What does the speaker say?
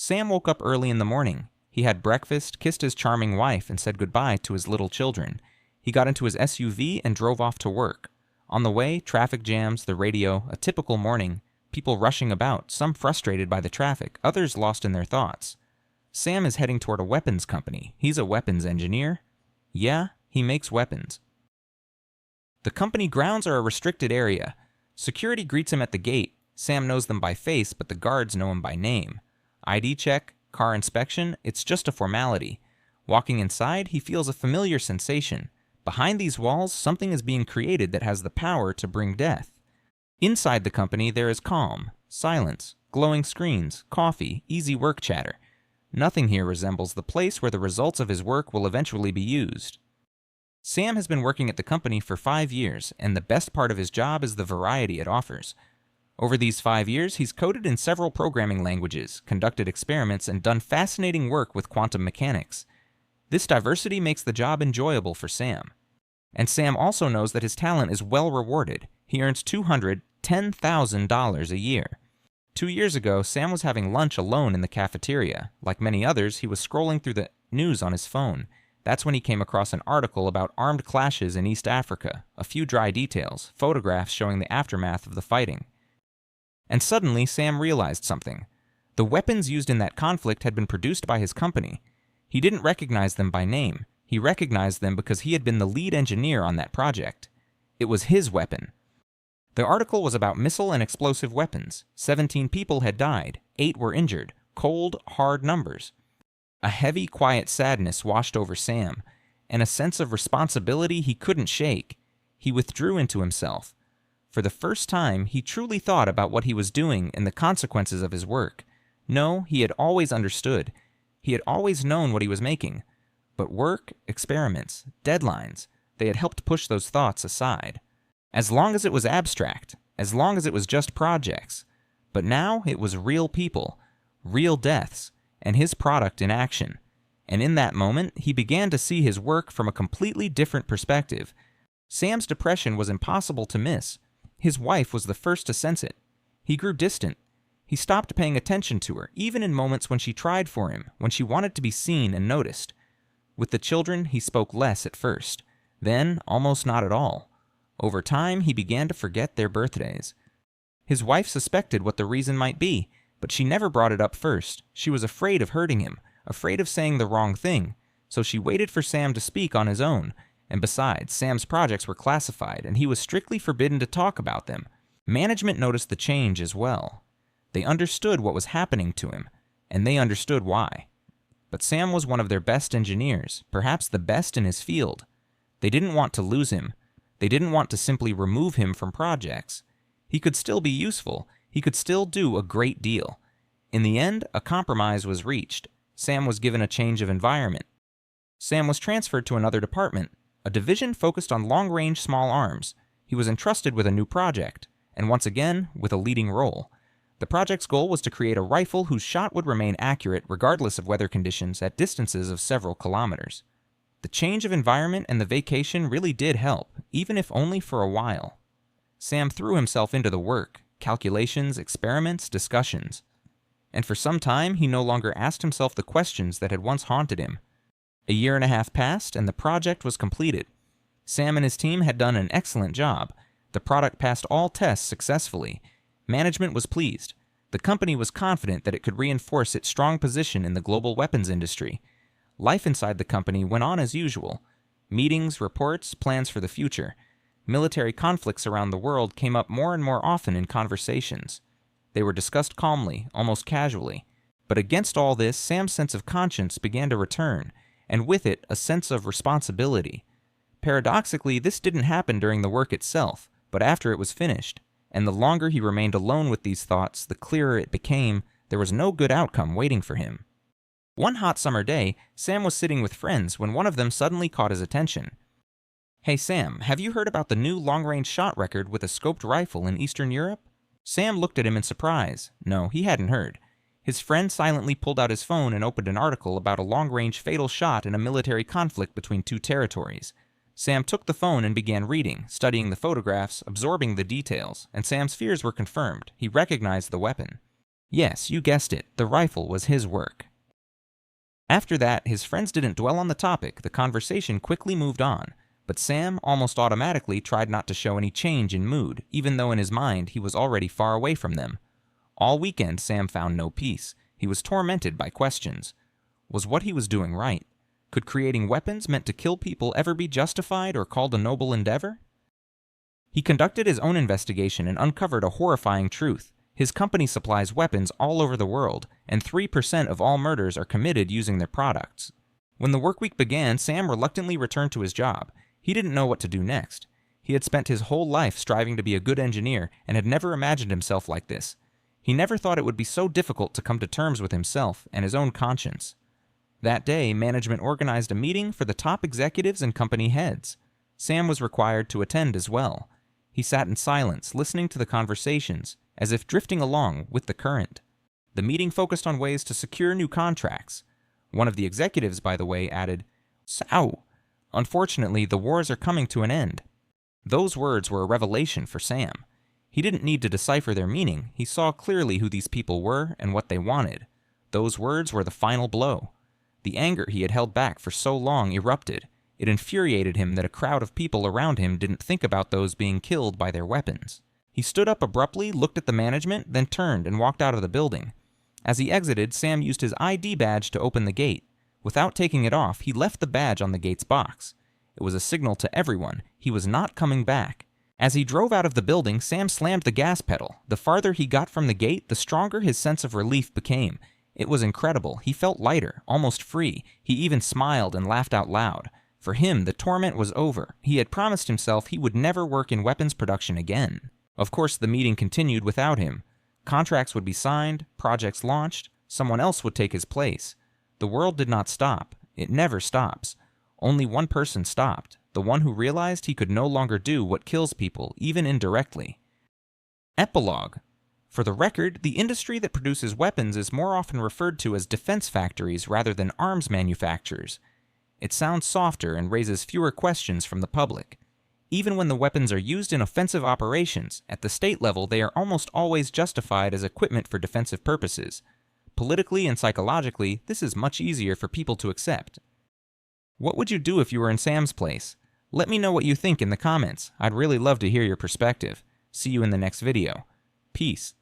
Sam woke up early in the morning. He had breakfast, kissed his charming wife, and said goodbye to his little children. He got into his SUV and drove off to work. On the way, traffic jams, the radio, a typical morning, people rushing about, some frustrated by the traffic, others lost in their thoughts. Sam is heading toward a weapons company. He's a weapons engineer. Yeah, he makes weapons. The company grounds are a restricted area. Security greets him at the gate. Sam knows them by face, but the guards know him by name. ID check, car inspection, it's just a formality. Walking inside, he feels a familiar sensation. Behind these walls, something is being created that has the power to bring death. Inside the company, there is calm, silence, glowing screens, coffee, easy work chatter. Nothing here resembles the place where the results of his work will eventually be used. Sam has been working at the company for 5 years, and the best part of his job is the variety it offers. Over these 5 years, he's coded in several programming languages, conducted experiments, and done fascinating work with quantum mechanics. This diversity makes the job enjoyable for Sam. And Sam also knows that his talent is well rewarded. He earns $210,000 a year. 2 years ago, Sam was having lunch alone in the cafeteria. Like many others, he was scrolling through the news on his phone. That's when he came across an article about armed clashes in East Africa, a few dry details, photographs showing the aftermath of the fighting. And suddenly, Sam realized something. The weapons used in that conflict had been produced by his company. He didn't recognize them by name. He recognized them because he had been the lead engineer on that project. It was his weapon. The article was about missile and explosive weapons. 17 people had died. 8 were injured. Cold, hard numbers. A heavy, quiet sadness washed over Sam, and a sense of responsibility he couldn't shake. He withdrew into himself. For the first time, he truly thought about what he was doing and the consequences of his work. No, he had always understood. He had always known what he was making. But work, experiments, deadlines, they had helped push those thoughts aside. As long as it was abstract, as long as it was just projects. But now it was real people, real deaths, and his product in action. And in that moment, he began to see his work from a completely different perspective. Sam's depression was impossible to miss. His wife was the first to sense it. He grew distant. He stopped paying attention to her, even in moments when she tried for him, when she wanted to be seen and noticed. With the children, he spoke less at first. Then, almost not at all. Over time, he began to forget their birthdays. His wife suspected what the reason might be, but she never brought it up first. She was afraid of hurting him, afraid of saying the wrong thing, so she waited for Sam to speak on his own. And besides, Sam's projects were classified, and he was strictly forbidden to talk about them. Management noticed the change as well. They understood what was happening to him, and they understood why. But Sam was one of their best engineers, perhaps the best in his field. They didn't want to lose him. They didn't want to simply remove him from projects. He could still be useful. He could still do a great deal. In the end, a compromise was reached. Sam was given a change of environment. Sam was transferred to another department, a division focused on long-range small arms. He was entrusted with a new project, and once again, with a leading role. The project's goal was to create a rifle whose shot would remain accurate regardless of weather conditions at distances of several kilometers. The change of environment and the vacation really did help, even if only for a while. Sam threw himself into the work, calculations, experiments, discussions. And for some time, he no longer asked himself the questions that had once haunted him. A year and a half passed, and the project was completed. Sam and his team had done an excellent job. The product passed all tests successfully. Management was pleased. The company was confident that it could reinforce its strong position in the global weapons industry. Life inside the company went on as usual. Meetings, reports, plans for the future. Military conflicts around the world came up more and more often in conversations. They were discussed calmly, almost casually. But against all this, Sam's sense of conscience began to return, and with it, a sense of responsibility. Paradoxically, this didn't happen during the work itself, but after it was finished. And the longer he remained alone with these thoughts, the clearer it became there was no good outcome waiting for him. One hot summer day, Sam was sitting with friends when one of them suddenly caught his attention. "Hey Sam, have you heard about the new long-range shot record with a scoped rifle in Eastern Europe?" Sam looked at him in surprise. No, he hadn't heard. His friend silently pulled out his phone and opened an article about a long-range fatal shot in a military conflict between two territories. Sam took the phone and began reading, studying the photographs, absorbing the details, and Sam's fears were confirmed. He recognized the weapon. Yes, you guessed it, the rifle was his work. After that, his friends didn't dwell on the topic, the conversation quickly moved on, but Sam almost automatically tried not to show any change in mood, even though in his mind he was already far away from them. All weekend, Sam found no peace. He was tormented by questions. Was what he was doing right? Could creating weapons meant to kill people ever be justified or called a noble endeavor? He conducted his own investigation and uncovered a horrifying truth. His company supplies weapons all over the world, and 3% of all murders are committed using their products. When the workweek began, Sam reluctantly returned to his job. He didn't know what to do next. He had spent his whole life striving to be a good engineer and had never imagined himself like this. He never thought it would be so difficult to come to terms with himself and his own conscience. That day, management organized a meeting for the top executives and company heads. Sam was required to attend as well. He sat in silence, listening to the conversations, as if drifting along with the current. The meeting focused on ways to secure new contracts. One of the executives, by the way, added, "Sow. Unfortunately, the wars are coming to an end." Those words were a revelation for Sam. He didn't need to decipher their meaning. He saw clearly who these people were and what they wanted. Those words were the final blow. The anger he had held back for so long erupted. It infuriated him that a crowd of people around him didn't think about those being killed by their weapons. He stood up abruptly, looked at the management, then turned and walked out of the building. As he exited, Sam used his ID badge to open the gate. Without taking it off, he left the badge on the gate's box. It was a signal to everyone. He was not coming back. As he drove out of the building, Sam slammed the gas pedal. The farther he got from the gate, the stronger his sense of relief became. It was incredible. He felt lighter, almost free. He even smiled and laughed out loud. For him, the torment was over. He had promised himself he would never work in weapons production again. Of course, the meeting continued without him. Contracts would be signed, projects launched, someone else would take his place. The world did not stop. It never stops. Only one person stopped, the one who realized he could no longer do what kills people, even indirectly. Epilogue. For the record, the industry that produces weapons is more often referred to as defense factories rather than arms manufacturers. It sounds softer and raises fewer questions from the public. Even when the weapons are used in offensive operations, at the state level they are almost always justified as equipment for defensive purposes. Politically and psychologically, this is much easier for people to accept. What would you do if you were in Sam's place? Let me know what you think in the comments. I'd really love to hear your perspective. See you in the next video. Peace.